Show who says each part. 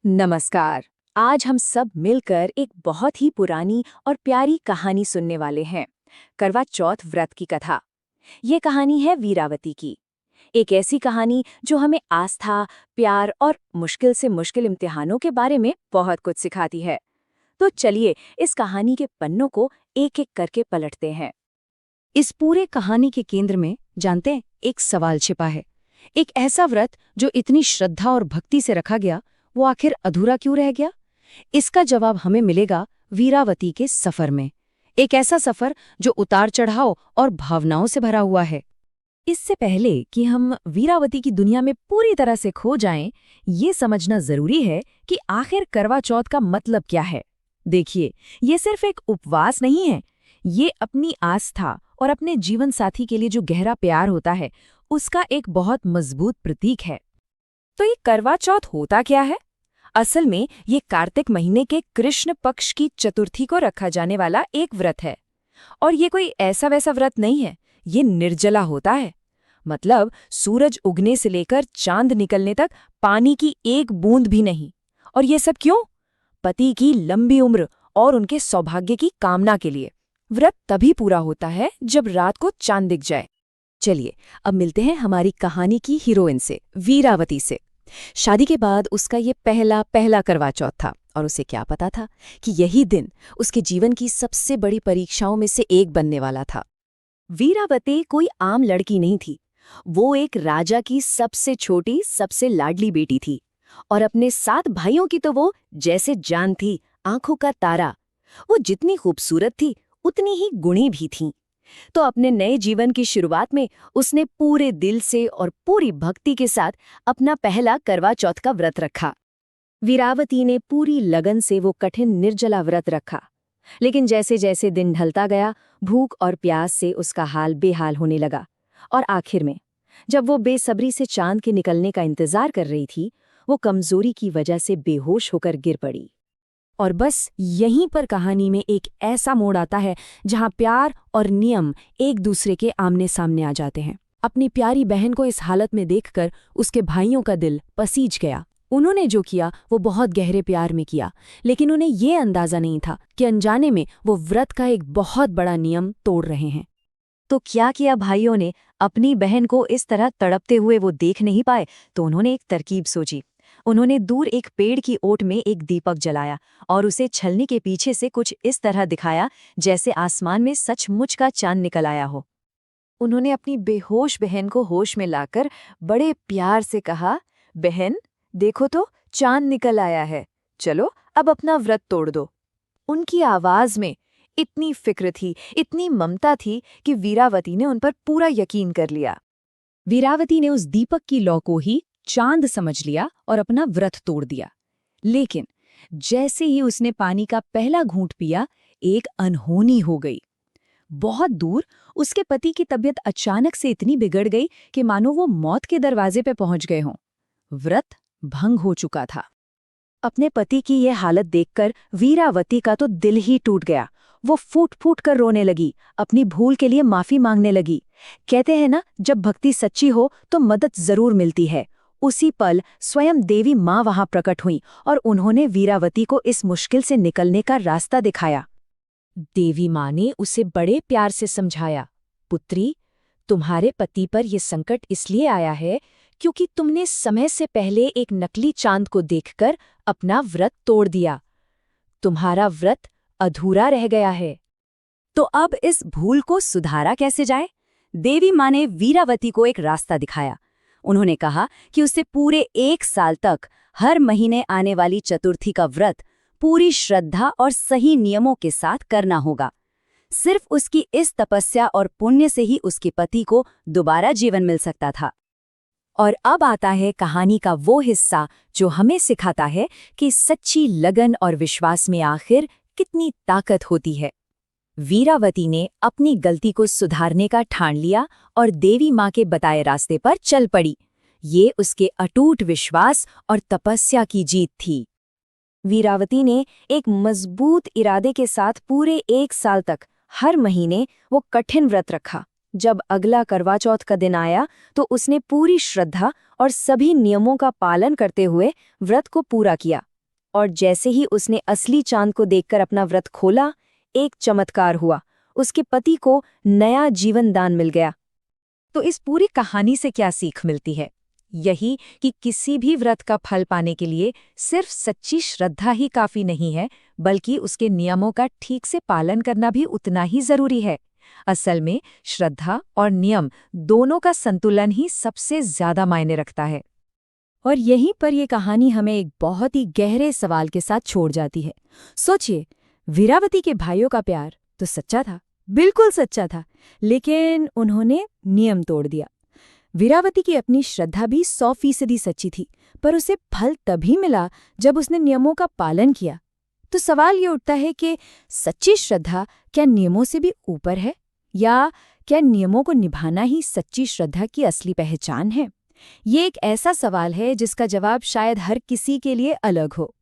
Speaker 1: नमस्कार। आज हम सब मिलकर एक बहुत ही पुरानी और प्यारी कहानी सुनने वाले हैं। करवा चौथ व्रत की कथा। ये कहानी है वीरावती की। एक ऐसी कहानी जो हमें आस्था, प्यार और मुश्किल से मुश्किल इम्तिहानों के बारे में बहुत कुछ सिखाती है। तो चलिए इस कहानी के पन्नों को एक-एक करके पलटते हैं।
Speaker 2: इस पूरे कहानी के केंद्र में जानते हैं एक सवाल छिपा है। एक ऐसा व्रत जो इतनी श्रद्धा और भक्ति से रखा गया, वो आखिर अधूरा क्यों रह गया? इसका जवाब हमें मिलेगा वीरावती के सफर में। एक ऐसा सफर जो उतार चढ़ाव और भावनाओं से भरा हुआ है। इससे पहले कि हम वीरावती की दुनिया में पूरी तरह से खो जाएं, ये समझना जरूरी है कि आखिर करवा चौथ का मतलब क्या है। देखिए, ये सिर्फ एक उपवास नहीं है। ये अपनी आस्था और अपने जीवन साथी के लिए जो गहरा प्यार होता है, उसका एक बहुत मजबूत प्रतीक है। तो ये करवा चौथ होता क्या है? असल में ये कार्तिक महीने के कृष्ण पक्ष की चतुर्थी को रखा जाने वाला एक व्रत है। और ये कोई ऐसा वैसा व्रत नहीं है, ये निर्जला होता है। मतलब सूरज उगने से लेकर चांद निकलने तक पानी की एक बूंद भी नहीं। और ये सब क्यों? पति की लंबी उम्र और उनके सौभाग्य की कामना के लिए। व्रत तभी पूरा होता है जब रात को चांद दिख जाए। चलिए अब मिलते हैं हमारी कहानी की हीरोइन से, वीरावती से। शादी के बाद उसका ये पहला करवा चौथ था, और उसे क्या पता था कि यही दिन उसके जीवन की सबसे बड़ी परीक्षाओं में से एक बनने वाला था। वीरावती कोई आम लड़की नहीं थी। वो एक राजा की सबसे छोटी, सबसे लाडली बेटी थी। और अपने 7 भाइयों की तो वो जैसे जान थी, आंखों का तारा। वो जितनी खूबसूरत थी, उतनी ही गुणी भी थी। तो अपने नए जीवन की शुरुआत में उसने पूरे दिल से और पूरी भक्ति के साथ अपना पहला करवा चौथ का व्रत रखा। वीरावती ने पूरी लगन से वो कठिन निर्जला व्रत रखा। लेकिन जैसे जैसे दिन ढलता गया, भूख और प्यास से उसका हाल बेहाल होने लगा। और आखिर में जब वो बेसब्री से चांद के निकलने का इंतजार कर रही थी, वो कमजोरी की वजह से बेहोश होकर गिर पड़ी। और बस यहीं पर कहानी में एक ऐसा मोड़ आता है जहां प्यार और नियम एक दूसरे के आमने सामने आ जाते हैं। अपनी प्यारी बहन को इस हालत में देखकर उसके भाइयों का दिल पसीज गया। उन्होंने जो किया वो बहुत गहरे प्यार में किया, लेकिन उन्हें ये अंदाजा नहीं था कि अनजाने में वो व्रत का एक बहुत बड़ा नियम तोड़ रहे हैं। तो क्या किया भाइयों ने? अपनी बहन को इस तरह तड़पते हुए वो देख नहीं पाए, तो उन्होंने एक तरकीब सोची। उन्होंने दूर एक पेड़ की ओट में एक दीपक जलाया और उसे छलनी के पीछे से कुछ इस तरह दिखाया जैसे आसमान में सचमुच का चांद निकल आया हो। उन्होंने अपनी बेहोश बहन को होश में लाकर बड़े प्यार से कहा, बहन देखो तो, चांद निकल आया है, चलो अब अपना व्रत तोड़ दो। उनकी आवाज में इतनी फिक्र थी, इतनी ममता थी कि वीरावती ने उन पर पूरा यकीन कर लिया। वीरावती ने उस दीपक की लौ को ही चांद समझ लिया और अपना व्रत तोड़ दिया। लेकिन जैसे ही उसने पानी का पहला घूंट पिया, एक अनहोनी हो गई। बहुत दूर उसके पति की तबीयत अचानक से इतनी बिगड़ गई कि मानो वो मौत के दरवाजे पे पहुंच गए हों। व्रत भंग हो चुका था। अपने पति की ये हालत देखकर वीरावती का तो दिल ही टूट गया। वो फूट फूट कर रोने लगी, अपनी भूल के लिए माफी मांगने लगी। कहते हैं ना, जब भक्ति सच्ची हो तो मदद जरूर मिलती है। उसी पल स्वयं देवी माँ वहां प्रकट हुई और उन्होंने वीरावती को इस मुश्किल से निकलने का रास्ता दिखाया। देवी माँ ने उसे बड़े प्यार से समझाया, पुत्री, तुम्हारे पति पर यह संकट इसलिए आया है क्योंकि तुमने समय से पहले एक नकली चांद को देखकर अपना व्रत तोड़ दिया। तुम्हारा व्रत अधूरा रह गया है। तो अब इस भूल को सुधारा कैसे जाए? देवी माँ ने वीरावती को एक रास्ता दिखाया। उन्होंने कहा कि उसे पूरे 1 साल तक हर महीने आने वाली चतुर्थी का व्रत पूरी श्रद्धा और सही नियमों के साथ करना होगा। सिर्फ उसकी इस तपस्या और पुण्य से ही उसके पति को दोबारा जीवन मिल सकता था। और अब आता है कहानी का वो हिस्सा जो हमें सिखाता है कि सच्ची लगन और विश्वास में आखिर कितनी ताकत होती है। वीरावती ने अपनी गलती को सुधारने का ठान लिया और देवी माँ के बताए रास्ते पर चल पड़ी। ये उसके अटूट विश्वास और तपस्या की जीत थी। वीरावती ने एक मजबूत इरादे के साथ पूरे 1 साल तक हर महीने वो कठिन व्रत रखा। जब अगला करवा चौथ का दिन आया तो उसने पूरी श्रद्धा और सभी नियमों का पालन करते हुए व्रत को पूरा किया।
Speaker 1: और जैसे ही उसने असली चांद को देखकर अपना व्रत खोला, एक चमत्कार हुआ। उसके पति को नया जीवन दान मिल गया। तो इस पूरी कहानी से क्या सीख मिलती है? यही कि किसी भी व्रत का फल पाने के लिए सिर्फ सच्ची श्रद्धा ही काफी नहीं है, बल्कि उसके नियमों का ठीक से पालन करना भी उतना ही जरूरी है। असल में श्रद्धा और नियम दोनों का संतुलन ही सबसे ज्यादा मायने रखता है।
Speaker 2: और यहीं पर ये कहानी हमें एक बहुत ही गहरे सवाल के साथ छोड़ जाती है। सोचिए, वीरावती के भाइयों का प्यार तो सच्चा था, बिल्कुल सच्चा था, लेकिन उन्होंने नियम तोड़ दिया। वीरावती की अपनी श्रद्धा भी 100% सच्ची थी, पर उसे फल तभी मिला जब उसने नियमों का पालन किया। तो सवाल ये उठता है कि सच्ची श्रद्धा क्या नियमों से भी ऊपर है, या क्या नियमों को निभाना ही सच्ची श्रद्धा की असली पहचान है? ये एक ऐसा सवाल है जिसका जवाब शायद हर किसी के लिए अलग हो।